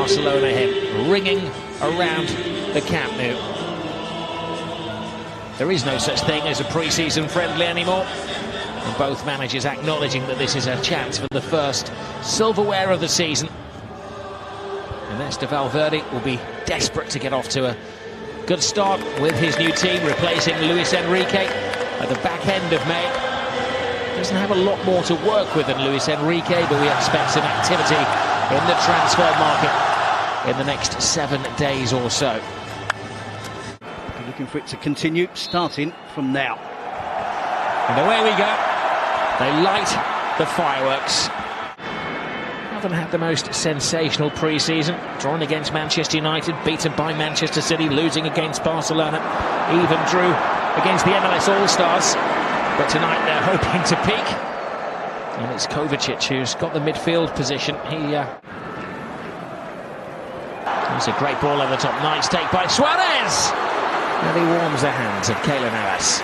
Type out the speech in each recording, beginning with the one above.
Barcelona hymn ringing around the Camp Nou. There is no such thing as a pre-season friendly anymore, and both managers acknowledging that this is a chance for the first silverware of the season. Ernesto Valverde will be desperate to get off to a good start with his new team, replacing Luis Enrique at the back end of May. Doesn't have a lot more to work with than Luis Enrique, but we expect some activity in the transfer market in the next 7 days or so. Looking for it to continue, starting from now. And away we go. They light the fireworks. Haven't had the most sensational pre-season. Drawn against Manchester United, beaten by Manchester City, losing against Barcelona, even drew against the MLS All-Stars. But tonight they're hoping to peak. And it's Kovacic who's got the midfield position. It's a great ball over the top. Nice take by Suarez! And he warms the hands of Keylor Navas.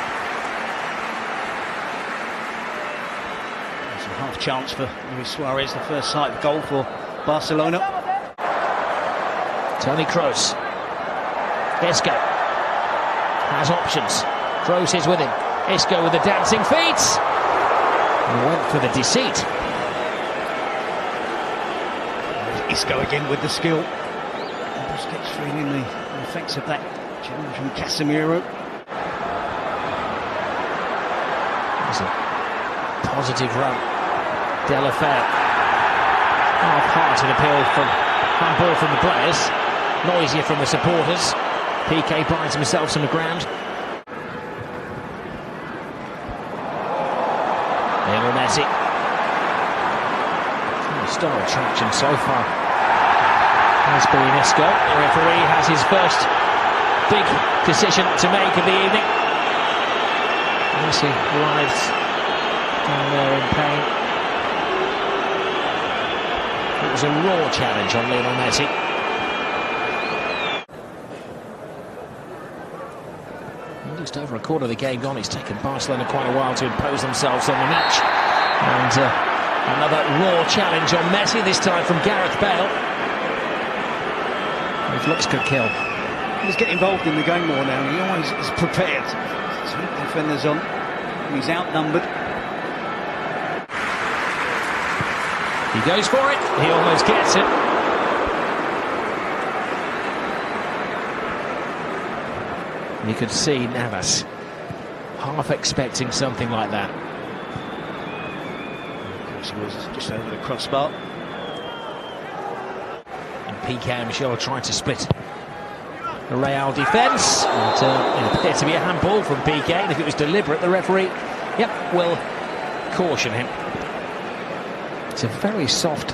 There's a half chance for Luis Suarez, the first sight of goal for Barcelona. Toni Kroos. Isco has options. Kroos is with him. Isco with the dancing feet. And went for the deceit. Isco again with the skill. Busquets feeling the effects of that challenge from Casemiro. There's a positive run. Delafeu. Half-hearted appeal from handball from the players. Noisier from the supporters. PK finds himself some ground. Lionel Messi. Star attraction so far has been Isco. The referee has his first big decision to make of the evening. Messi lies down there in pain. It was a raw challenge on Lionel Messi. Just over a quarter of the game gone. It's taken Barcelona quite a while to impose themselves on the match. And another raw challenge on Messi, this time from Gareth Bale. His looks could kill. He's getting involved in the game more now. He always is prepared to keep defenders on. He's outnumbered. He goes for it. He almost gets it. You could see Navas half expecting something like that. He was just over the crossbar. And PK and Michel trying to split the Real defence. It appeared to be a handball from PK, and if it was deliberate, the referee, will caution him. It's a very soft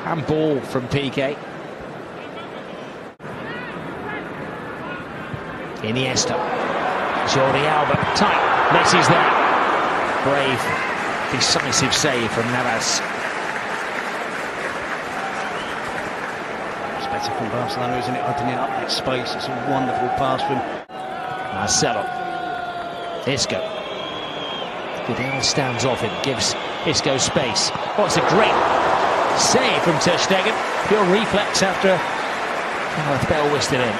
handball from PK. Iniesta, Jordi Alba, tight, Messi's there. Brave, decisive save from Navas. It's better from Barcelona, isn't it? Opening up that space. It's a wonderful pass from Marcelo. Isco. Vidal stands off him, gives Isco space. Oh, it's a great save from Ter Stegen. Pure reflex after Gareth Bale whisked it in.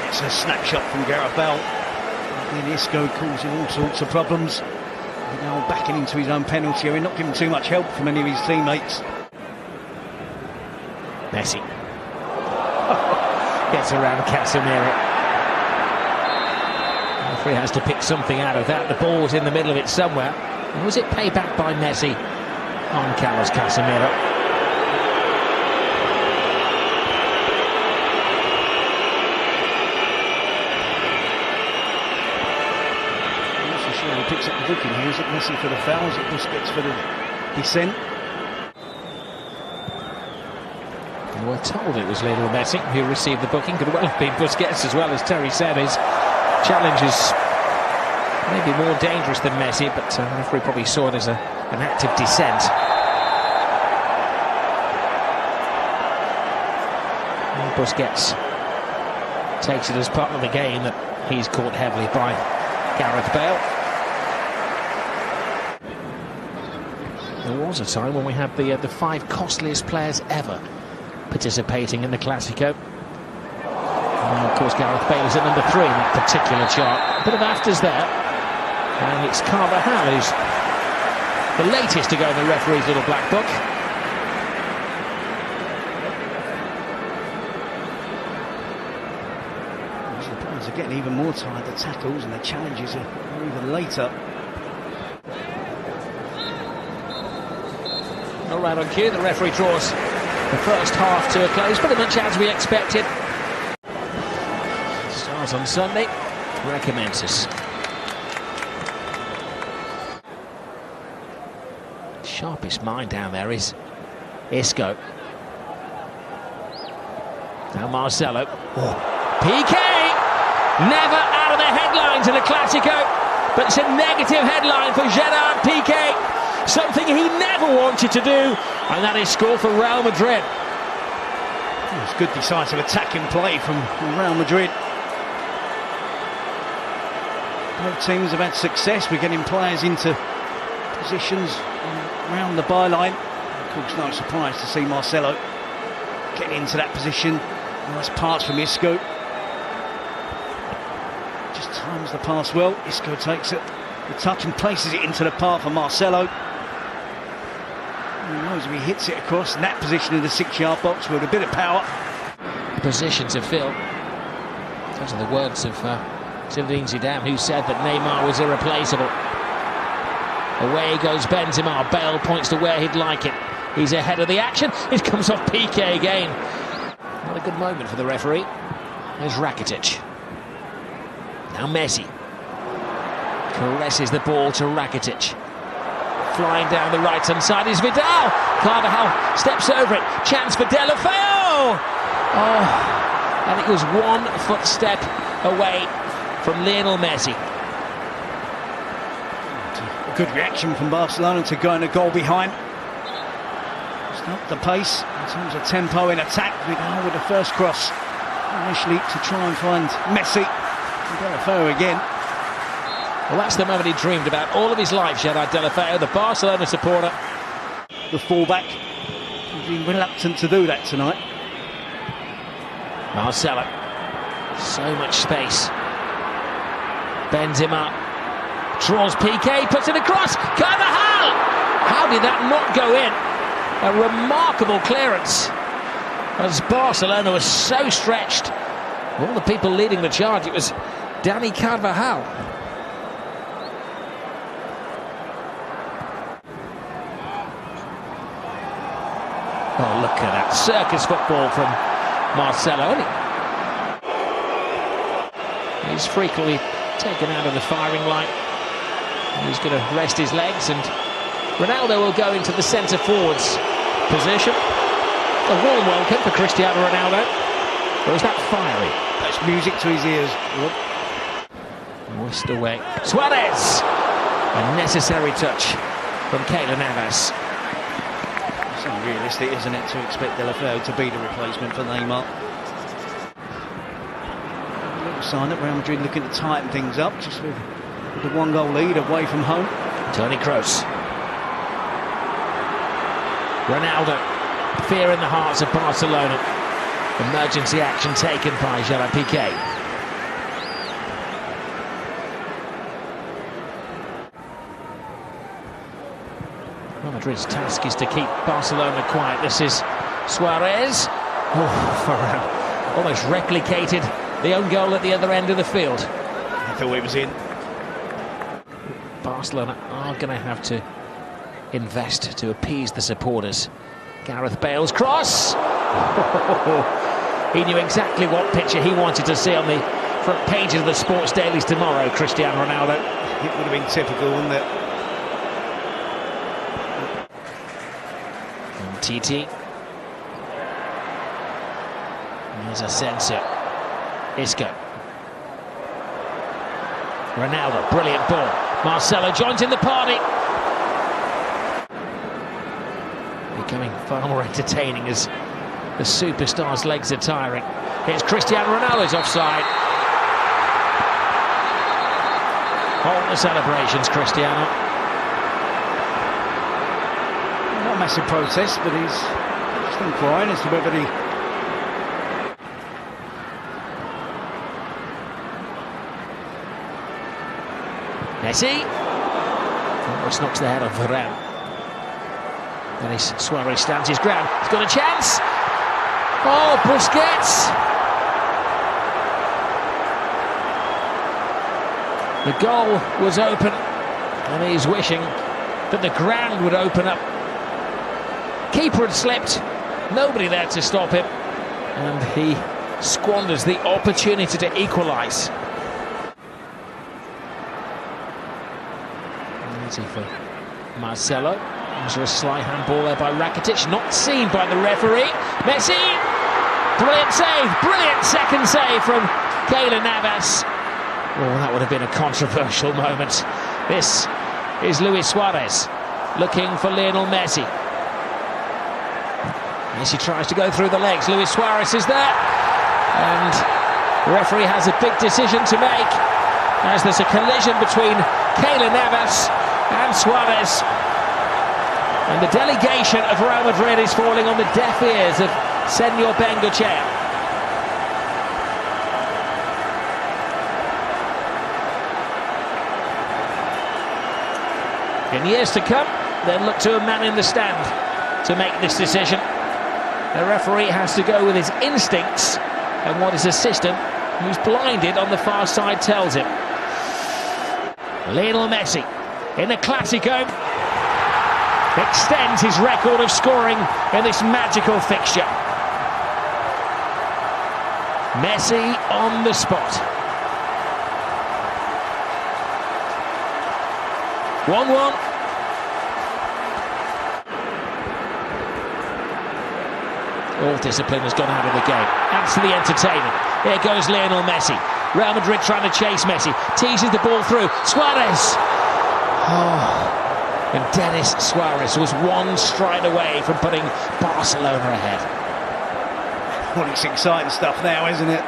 It's a snapshot from Gareth Bale. And Isco causing all sorts of problems. Now backing into his own penalty area, not giving too much help from any of his teammates. Messi gets around Casemiro. The referee has to pick something out of that. The ball's in the middle of it somewhere. And was it payback by Messi on Carlos Casemiro? He picks up the booking here. Is it Messi for the foul? Is it Busquets for the descent? We were told it was Lionel Messi who received the booking. Could well have been Busquets as well, as Terry said. His challenge is maybe more dangerous than Messi, but the referee probably saw it as an active descent. And Busquets takes it as part of the game that he's caught heavily by Gareth Bale. There was a time when we had the 5 costliest players ever participating in the Classico. And of course, Gareth Bale is at number 3 in that particular chart. A bit of afters there. And it's Carvajal who's the latest to go in the referee's little black book. The players are getting even more tired. The tackles and the challenges are even later. All right on cue, the referee draws the first half to a close, pretty much as we expected. Starts on Sunday, recommences. Sharpest mind down there is Isco. Now Marcelo. PK! Never out of the headlines in a Classico, but it's a negative headline for Gerard Piqué. Something he never wanted to do, and that is score for Real Madrid. It's good decisive attacking play from Real Madrid. Both teams have had success with getting players into positions around the byline. Of course, no surprise to see Marcelo getting into that position. Nice pass from Isco. Just times the pass well. Isco takes it, the touch, and places it into the path for Marcelo. Who knows if he hits it across in that position in the 6-yard box with a bit of power. Position to fill. Those are the words of Zinedine Zidane, who said that Neymar was irreplaceable. Away goes Benzema. Bale points to where he'd like it. He's ahead of the action. It comes off Piqué again. Not a good moment for the referee. There's Rakitic. Now Messi. Caresses the ball to Rakitic. Flying down the right-hand side is Vidal. Carvajal steps over it. Chance for Deulofeu. Oh, and it was 1 footstep away from Lionel Messi. Good reaction from Barcelona to going a goal behind. It's not the pace in terms of tempo in attack. Vidal with the first cross initially to try and find Messi. Deulofeu again. Well, that's the moment he dreamed about all of his life, Gerard Deulofeu, the Barcelona supporter. The fullback, he's been reluctant to do that tonight. Marcelo, so much space. Benzema draws Piqué, puts it across. Carvajal! How did that not go in? A remarkable clearance, as Barcelona was so stretched. All the people leading the charge, it was Dani Carvajal. Oh, look at that circus football from Marcelo. He's frequently taken out of the firing line. He's going to rest his legs, and Ronaldo will go into the centre forwards position. A warm welcome for Cristiano Ronaldo. Or is that fiery? That's music to his ears. Whisked away. Suarez! A necessary touch from Keylor Navas. It's unrealistic, isn't it, to expect Deulofeu to be the replacement for Neymar. A little sign that Real Madrid looking to tighten things up, just with the 1-goal lead away from home. Toni Kroos. Ronaldo. Fear in the hearts of Barcelona. Emergency action taken by Gerard Piqué. Real Madrid's task is to keep Barcelona quiet. This is Suarez. Oh, almost replicated the own goal at the other end of the field. I thought it was in. Barcelona are going to have to invest to appease the supporters. Gareth Bale's cross. He knew exactly what picture he wanted to see on the front pages of the sports dailies tomorrow, Cristiano Ronaldo. It would have been typical, wouldn't it? And TT. There's a sensor. Isco. Ronaldo, brilliant ball. Marcelo joins in the party. Becoming far more entertaining as the superstar's legs are tiring. Here's Cristiano Ronaldo's offside. Hold the celebrations, Cristiano. Not a massive protest, but he's just inquiring as to whether the Messi. Almost knocks the head off Varane. Denis Suarez stands his ground. He's got a chance. Oh, Busquets. The goal was open, and he's wishing that the ground would open up. Keeper had slipped, nobody there to stop him, and he squanders the opportunity to equalise. Easy for Marcelo. There's a sly handball there by Rakitic, not seen by the referee. Messi! Brilliant save, brilliant second save from Keylor Navas. Oh, that would have been a controversial moment. This is Luis Suarez looking for Lionel Messi. Messi tries to go through the legs. Luis Suarez is there. And the referee has a big decision to make as there's a collision between Keylor Navas and Suarez. And the delegation of Real Madrid is falling on the deaf ears of Senor Bengochea. In years to come, they'll look to a man in the stand to make this decision. The referee has to go with his instincts and what his assistant, who's blinded on the far side, tells him. Lionel Messi, in the Clásico, extends his record of scoring in this magical fixture. Messi on the spot. 1-1. All discipline has gone out of the game. Adds to the entertainment. Here goes Lionel Messi. Real Madrid trying to chase Messi. Teases the ball through. Suarez! Oh. And Denis Suarez was one stride away from putting Barcelona ahead. Well, it's exciting stuff now, isn't it?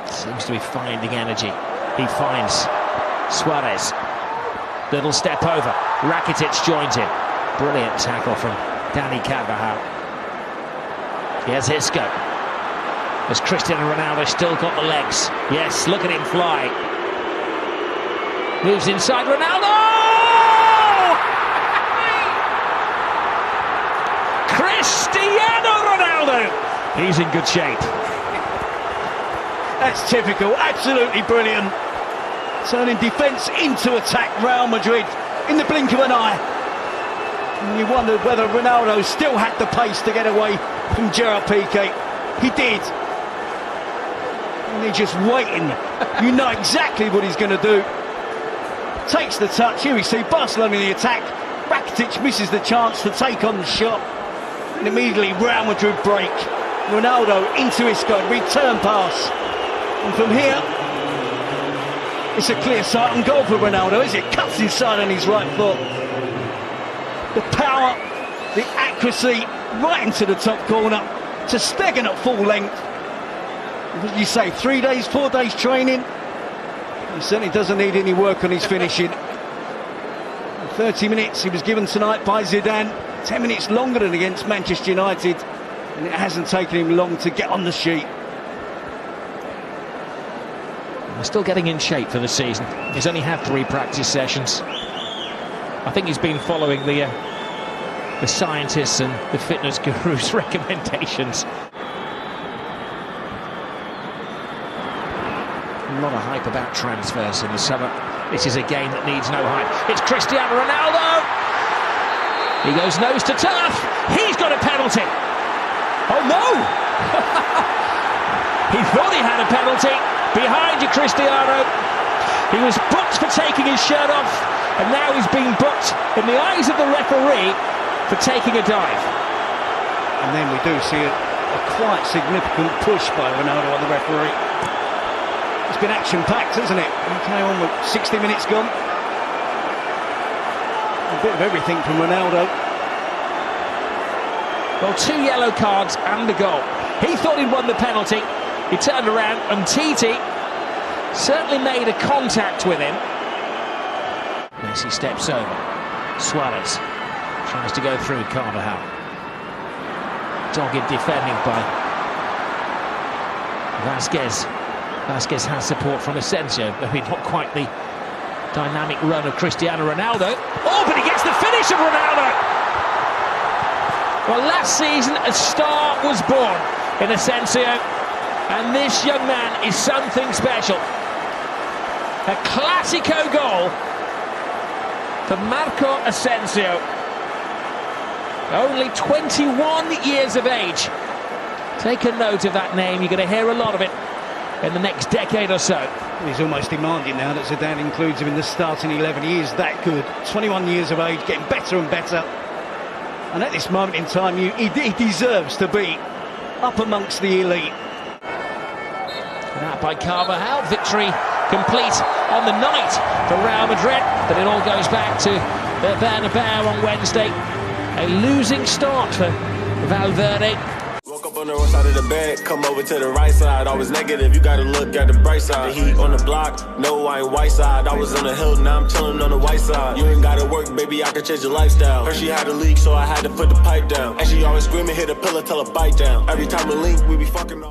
Seems to be finding energy. He finds Suarez. Little step over. Rakitic joins in. Brilliant tackle from Dani Carvajal. Here's Isco. Has Cristiano Ronaldo still got the legs? Yes, look at him fly. Moves inside Ronaldo! Cristiano Ronaldo! He's in good shape. That's typical, absolutely brilliant. Turning defence into attack, Real Madrid, in the blink of an eye. And you wondered whether Ronaldo still had the pace to get away from Gerard Piqué. He did. And he's just waiting. You know exactly what he's going to do. Takes the touch. Here we see Barcelona in the attack. Rakitic misses the chance to take on the shot. And immediately Real Madrid break. Ronaldo into Isco, return pass. And from here, it's a clear sight and goal for Ronaldo, as it cuts inside on his right foot. The power, the accuracy, right into the top corner, to Stegen at full length. What did you say, 3 days, 4 days training? He certainly doesn't need any work on his finishing. 30 minutes he was given tonight by Zidane, 10 minutes longer than against Manchester United, and it hasn't taken him long to get on the sheet. We're still getting in shape for the season. He's only had 3 practice sessions. I think he's been following the scientists and the fitness gurus' recommendations. A lot of hype about transfers in the summer. This is a game that needs no hype. It's Cristiano Ronaldo! He goes nose to turf. He's got a penalty. Oh no! He thought he had a penalty. Behind you, Cristiano. He was booked for taking his shirt off, and now he's being booked in the eyes of the referee for taking a dive. And then we do see a quite significant push by Ronaldo on the referee. It's been action-packed, hasn't it? He came on with 60 minutes gone. A bit of everything from Ronaldo. Well, 2 yellow cards and a goal. He thought he'd won the penalty. He turned around and Titi certainly made a contact with him. Messi steps over. Suarez tries to go through Carvajal. Dogged defending by Vasquez. Vasquez has support from Asensio, maybe not quite the dynamic run of Cristiano Ronaldo. Oh, but he gets the finish of Ronaldo! Well, last season a star was born in Asensio, and this young man is something special. A Classico goal for Marco Asensio. Only 21 years of age. Take a note of that name, you're going to hear a lot of it in the next decade or so. He's almost demanding now that Zidane includes him in the starting 11. He is that good. 21 years of age, getting better and better. And at this moment in time, he deserves to be up amongst the elite. And that by Carvajal, victory complete on the night for Real Madrid. But it all goes back to the Bernabeu on Wednesday. A losing start for Valverde. Woke up on the wrong side of the bed, come over to the right side. Always negative, you gotta look at the bright side. The heat on the block, no, I ain't white side. I was on the hill, now I'm chilling on the white side. You ain't gotta work, baby, I can change your lifestyle. Heard she had a leak, so I had to put the pipe down. And she always screaming, hit a pillar, tell her bite down. Every time we link, we be fucking on.